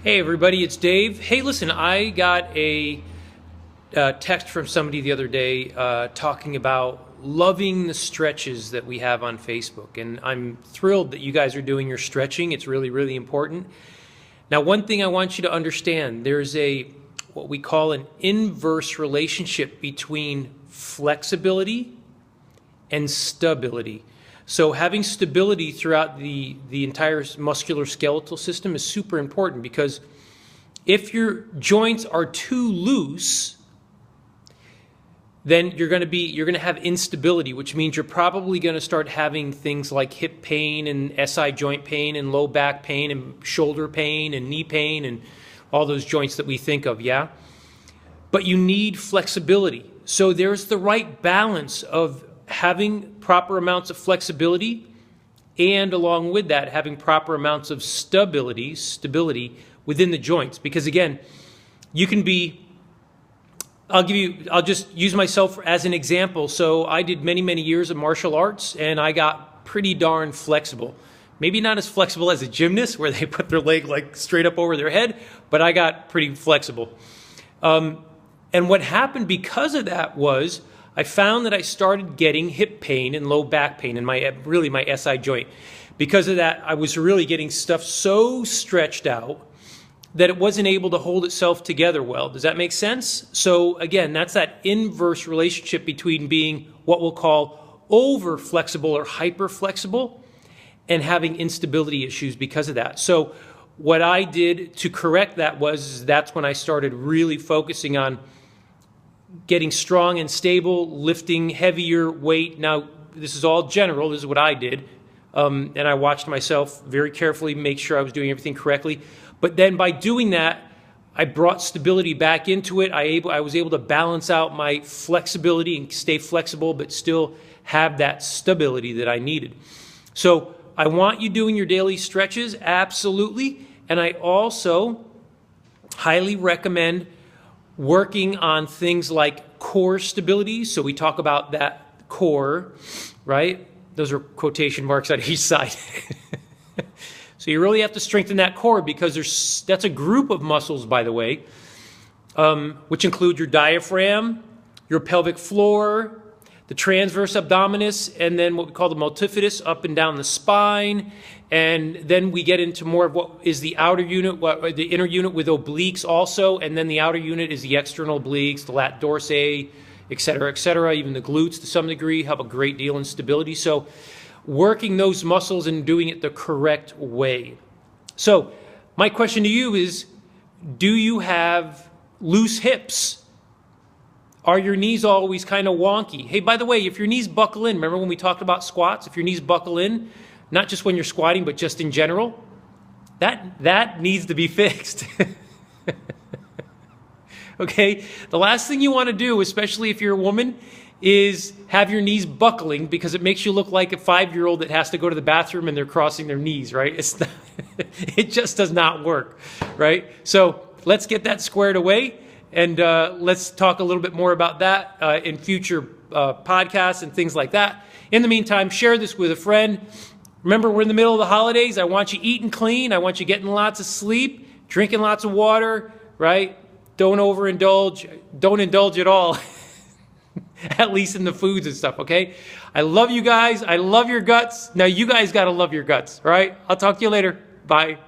Hey everybody, it's Dave. Hey, listen, I got a text from somebody the other day talking about loving the stretches that we have on Facebook, and I'm thrilled that you guys are doing your stretching. It's really, really important. Now, one thing I want you to understand, there's what we call an inverse relationship between flexibility and stability. So having stability throughout the entire musculoskeletal system is super important, because if your joints are too loose, then you're going to have instability, which means you're probably going to start having things like hip pain and SI joint pain and low back pain and shoulder pain and knee pain and all those joints that we think of, yeah? But you need flexibility. So there's the right balance of having proper amounts of flexibility and, along with that, having proper amounts of stability within the joints. Because again, you can be, I'll just use myself as an example. So I did many, many years of martial arts, and I got pretty darn flexible. Maybe not as flexible as a gymnast where they put their leg like straight up over their head, but I got pretty flexible. And what happened because of that was I found that I started getting hip pain and low back pain in my SI joint. Because of that, I was really getting stuff so stretched out that it wasn't able to hold itself together well. Does that make sense? So again, that's that inverse relationship between being what we'll call over flexible or hyper flexible and having instability issues because of that. So what I did to correct that that's when I started really focusing on getting strong and stable, lifting heavier weight. Now, this is all general. This is what I did. And I watched myself very carefully, make sure I was doing everything correctly. But then by doing that, I brought stability back into it. I was able to balance out my flexibility and stay flexible, but still have that stability that I needed. So I want you doing your daily stretches, absolutely. And I also highly recommend working on things like core stability. So we talk about that core, right? Those are quotation marks on each side. So you really have to strengthen that core, because that's a group of muscles, by the way, which include your diaphragm, your pelvic floor, the transverse abdominis, and then what we call the multifidus up and down the spine. And then we get into more of what is the outer unit, the inner unit with obliques also, and then the outer unit is the external obliques, the lat dorsi, et cetera, even the glutes to some degree have a great deal in stability. So working those muscles and doing it the correct way. So my question to you is, do you have loose hips? Are your knees always kind of wonky? Hey, by the way, if your knees buckle in, remember when we talked about squats? If your knees buckle in, not just when you're squatting, but just in general, that needs to be fixed. Okay? The last thing you want to do, especially if you're a woman, is have your knees buckling, because it makes you look like a 5-year-old that has to go to the bathroom and they're crossing their knees, right? It's not, it just does not work, right? So let's get that squared away, and let's talk a little bit more about that in future podcasts and things like that. In the meantime, share this with a friend. Remember, we're in the middle of the holidays. I want you eating clean. I want you getting lots of sleep, drinking lots of water, right? Don't overindulge. Don't indulge at all, at least in the foods and stuff, okay? I love you guys. I love your guts. Now you guys got to love your guts, all right? I'll talk to you later. Bye.